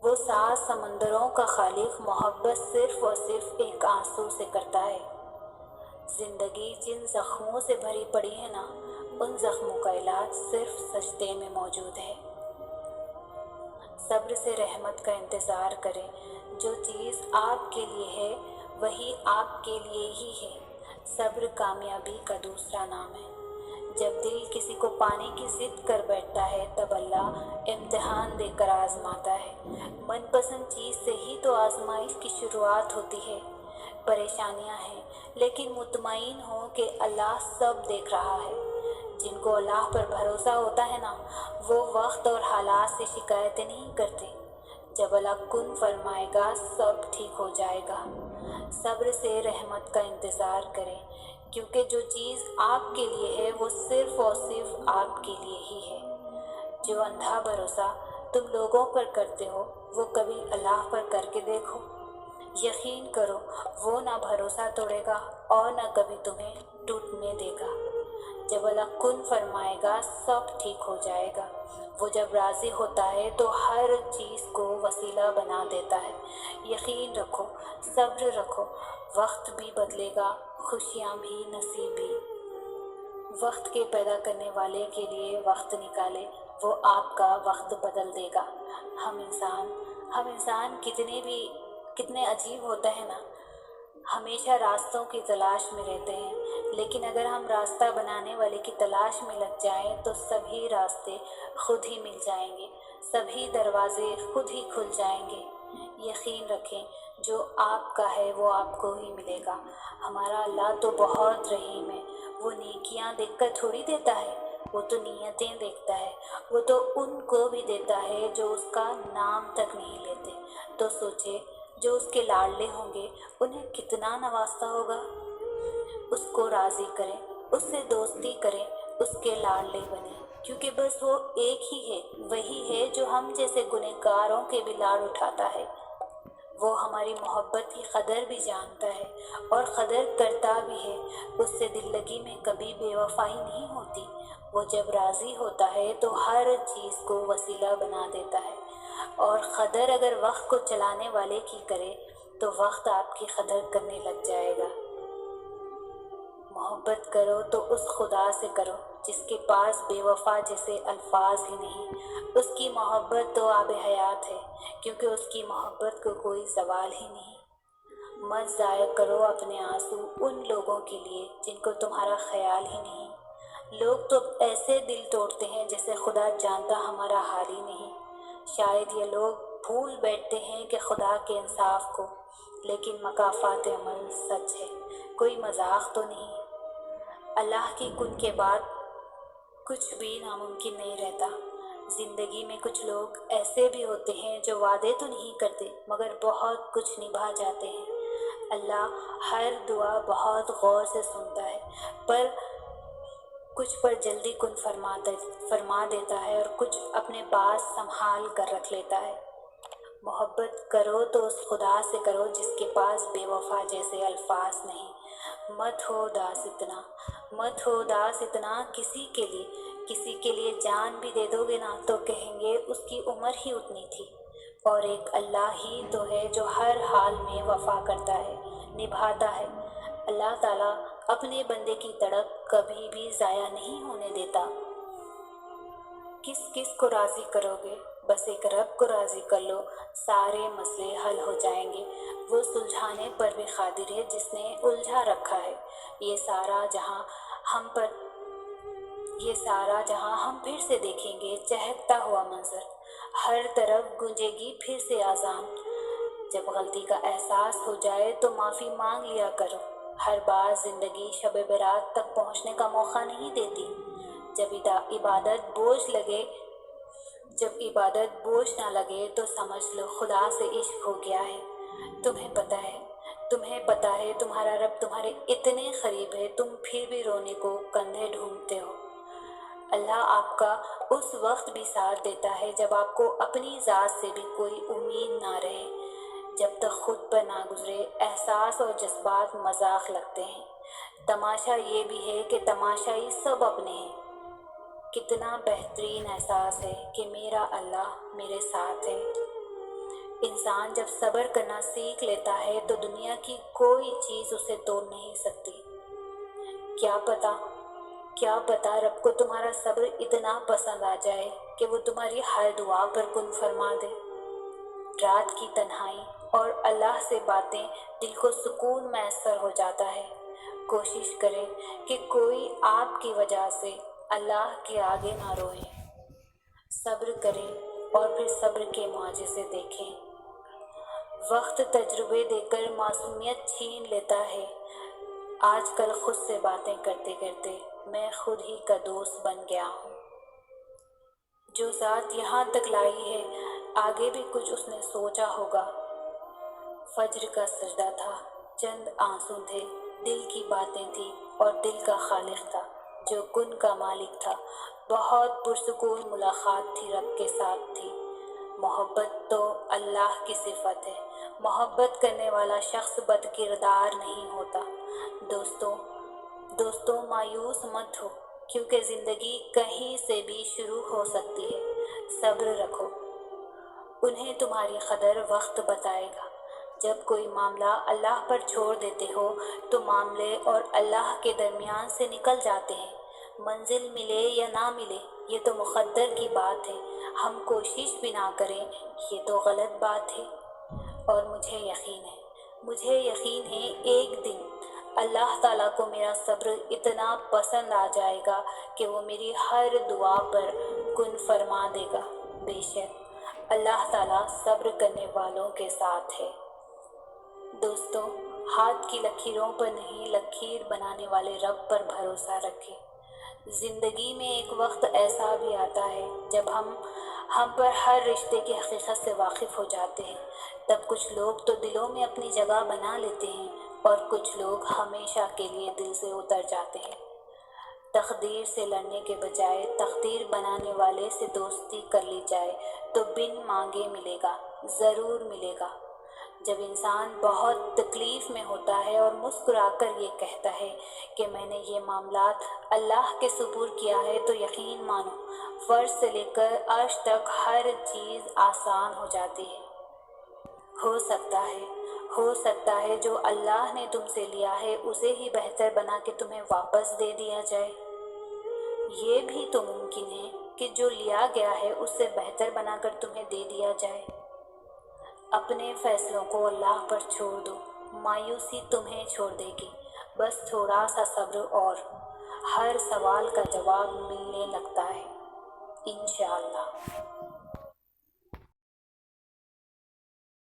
وہ 7 سمندروں کا خالق محبت صرف اور صرف ایک آنسو سے کرتا ہے۔ زندگی جن زخموں سے بھری پڑی ہے نا، ان زخموں کا علاج صرف سجدے میں موجود ہے۔ صبر سے رحمت کا انتظار کریں۔ جو چیز آپ کے لیے ہے وہی آپ کے لیے ہی ہے۔ صبر کامیابی کا دوسرا نام ہے۔ جب دل کسی کو پانے کی ضد کر بیٹھتا ہے تب اللہ امتحان دے کر آزماتا ہے۔ من پسند چیز سے ہی تو آزمائش کی شروعات ہوتی ہے۔ پریشانیاں ہیں لیکن مطمئن ہو کہ اللہ سب دیکھ رہا ہے۔ جن کو اللہ پر بھروسہ ہوتا ہے نا، وہ وقت اور حالات سے شکایتیں نہیں کرتے۔ جب اللہ کن فرمائے گا سب ٹھیک ہو جائے گا۔ صبر سے رحمت کا انتظار کریں، کیونکہ جو چیز آپ کے لیے ہے وہ صرف اور صرف آپ کے لیے ہی ہے۔ جو اندھا بھروسہ تم لوگوں پر کرتے ہو وہ کبھی اللہ پر کر کے دیکھو۔ یقین کرو وہ نہ بھروسہ توڑے گا اور نہ کبھی تمہیں ٹوٹنے دے گا۔ جب اللہ کن فرمائے گا سب ٹھیک ہو جائے گا۔ وہ جب راضی ہوتا ہے تو ہر چیز کو وسیلہ بنا دیتا ہے۔ یقین رکھو، صبر رکھو، وقت بھی بدلے گا، خوشیاں بھی، نصیب بھی۔ وقت کے پیدا کرنے والے کے لیے وقت نکالے، وہ آپ کا وقت بدل دے گا۔ ہم انسان کتنے عجیب ہوتا ہے نا، ہمیشہ راستوں کی تلاش میں رہتے ہیں، لیکن اگر ہم راستہ بنانے والے کی تلاش میں لگ جائیں تو سبھی راستے خود ہی مل جائیں گے، سبھی دروازے خود ہی کھل جائیں گے۔ یقین رکھیں جو آپ کا ہے وہ آپ کو ہی ملے گا۔ ہمارا اللہ تو بہت رحیم ہے، وہ نیکیاں دیکھ کر تھوڑی دیتا ہے، وہ تو نیتیں دیکھتا ہے۔ وہ تو ان کو بھی دیتا ہے جو اس کا نام تک نہیں لیتے۔ تو سوچے جو اس کے لاڈلے ہوں گے انہیں کتنا نوازتا ہوگا۔ اس کو راضی کریں، اس سے دوستی کریں، اس کے لاڈلے بنیں، کیونکہ بس وہ ایک ہی ہے، وہی ہے جو ہم جیسے گنہگاروں کے بھی لاڈ اٹھاتا ہے۔ وہ ہماری محبت کی قدر بھی جانتا ہے اور قدر کرتا بھی ہے۔ اس سے دل لگی میں کبھی بے وفائی نہیں ہوتی۔ وہ جب راضی ہوتا ہے تو ہر چیز کو وسیلہ بنا دیتا ہے، اور قدر اگر وقت کو چلانے والے کی کرے تو وقت آپ کی قدر کرنے لگ جائے گا۔ محبت کرو تو اس خدا سے کرو جس کے پاس بے وفا جیسے الفاظ ہی نہیں۔ اس کی محبت تو آب حیات ہے، کیونکہ اس کی محبت کو کوئی زوال ہی نہیں۔ مت ضائع کرو اپنے آنسو ان لوگوں کے لیے جن کو تمہارا خیال ہی نہیں۔ لوگ تو ایسے دل توڑتے ہیں جیسے خدا جانتا ہمارا حال ہی نہیں۔ شاید یہ لوگ بھول بیٹھتے ہیں کہ خدا کے انصاف کو، لیکن مکافات عمل سچ ہے، کوئی مذاق تو نہیں۔ اللہ کی کن کے بعد کچھ بھی ناممکن نہیں رہتا۔ زندگی میں کچھ لوگ ایسے بھی ہوتے ہیں جو وعدے تو نہیں کرتے مگر بہت کچھ نبھا جاتے ہیں۔ اللہ ہر دعا بہت غور سے سنتا ہے، پر کچھ پر جلدی کن فرما دیتا ہے اور کچھ اپنے پاس سنبھال کر رکھ لیتا ہے۔ محبت کرو تو اس خدا سے کرو جس کے پاس بے وفا جیسے الفاظ نہیں۔ مت ہو اداس اتنا کسی کے لیے جان بھی دے دو گے نا تو کہیں گے اس کی عمر ہی اتنی تھی۔ اور ایک اللہ ہی تو ہے جو ہر حال میں وفا کرتا ہے، نبھاتا ہے۔ اللہ تعالیٰ اپنے بندے کی تڑپ کبھی بھی ضائع نہیں ہونے دیتا۔ کس کو راضی کرو گے؟ بس ایک رب کو راضی کر لو، سارے مسئلے حل ہو جائیں گے۔ وہ سلجھانے پر بھی قادر ہے جس نے الجھا رکھا ہے۔ یہ سارا جہاں ہم پھر سے دیکھیں گے چہکتا ہوا منظر، ہر طرف گونجے گی پھر سے اذان۔ جب غلطی کا احساس ہو جائے تو معافی مانگ لیا کرو۔ ہر بار زندگی شب برات تک پہنچنے کا موقع نہیں دیتی۔ جب عبادت بوجھ نہ لگے تو سمجھ لو خدا سے عشق ہو گیا ہے۔ تمہیں پتہ ہے تمہارا رب تمہارے اتنے قریب ہے، تم پھر بھی رونے کو کندھے ڈھونڈتے ہو۔ اللہ آپ کا اس وقت بھی ساتھ دیتا ہے جب آپ کو اپنی ذات سے بھی کوئی امید نہ رہے۔ جب تک خود پر نہ گزرے احساس اور جذبات مذاق لگتے ہیں۔ تماشا یہ بھی ہے کہ تماشائی سب اپنے ہیں۔ کتنا بہترین احساس ہے کہ میرا اللہ میرے ساتھ ہے۔ انسان جب صبر کرنا سیکھ لیتا ہے تو دنیا کی کوئی چیز اسے توڑ نہیں سکتی۔ کیا پتا رب کو تمہارا صبر اتنا پسند آ جائے کہ وہ تمہاری ہر دعا پر کن فرما دے۔ رات کی تنہائی اور اللہ سے باتیں دل کو سکون میسر ہو جاتا ہے۔ کوشش کریں کہ کوئی آپ کی وجہ سے اللہ کے آگے نہ روئے۔ صبر کریں اور پھر صبر کے معجزے دیکھیں۔ وقت تجربے دے کر معصومیت چھین لیتا ہے۔ آج کل خود سے باتیں کرتے کرتے میں خود ہی کا دوست بن گیا ہوں۔ جو ذات یہاں تک لائی ہے آگے بھی کچھ اس نے سوچا ہوگا۔ فجر کا سجدہ تھا، چند آنسو تھے، دل کی باتیں تھی اور دل کا خالق تھا جو کن کا مالک تھا۔ بہت پرسکون ملاقات تھی، رب کے ساتھ تھی۔ محبت تو اللہ کی صفت ہے۔ محبت کرنے والا شخص بد کردار نہیں ہوتا۔ دوستوں مایوس مت ہو، کیونکہ زندگی کہیں سے بھی شروع ہو سکتی ہے۔ صبر رکھو، انہیں تمہاری قدر وقت بتائے گا۔ جب کوئی معاملہ اللہ پر چھوڑ دیتے ہو تو معاملے اور اللہ کے درمیان سے نکل جاتے ہیں۔ منزل ملے یا نہ ملے یہ تو مقدر کی بات ہے، ہم کوشش بھی نہ کریں یہ تو غلط بات ہے۔ اور مجھے یقین ہے ایک دن اللہ تعالیٰ کو میرا صبر اتنا پسند آ جائے گا کہ وہ میری ہر دعا پر کن فرما دے گا۔ بے شک اللہ تعالیٰ صبر کرنے والوں کے ساتھ ہے۔ دوستوں، ہاتھ کی لکیروں پر نہیں، لکیر بنانے والے رب پر بھروسہ رکھیں۔ زندگی میں ایک وقت ایسا بھی آتا ہے جب ہم پر ہر رشتے کی حقیقت سے واقف ہو جاتے ہیں۔ تب کچھ لوگ تو دلوں میں اپنی جگہ بنا لیتے ہیں اور کچھ لوگ ہمیشہ کے لیے دل سے اتر جاتے ہیں۔ تقدیر سے لڑنے کے بجائے تقدیر بنانے والے سے دوستی کر لی جائے تو بن مانگے ملے گا، ضرور ملے گا۔ جب انسان بہت تکلیف میں ہوتا ہے اور مسکرا کر یہ کہتا ہے کہ میں نے یہ معاملات اللہ کے سپرد کیا ہے تو یقین مانو فرض سے لے کر عرش تک ہر چیز آسان ہو جاتی ہے۔ ہو سکتا ہے جو اللہ نے تم سے لیا ہے اسے ہی بہتر بنا کے تمہیں واپس دے دیا جائے۔ یہ بھی تو ممکن ہے کہ جو لیا گیا ہے اس سے بہتر بنا کر تمہیں دے دیا جائے۔ اپنے فیصلوں کو اللہ پر چھوڑ دو، مایوسی تمہیں چھوڑ دے گی۔ بس تھوڑا سا صبر اور ہر سوال کا جواب ملنے لگتا ہے، انشاءاللہ۔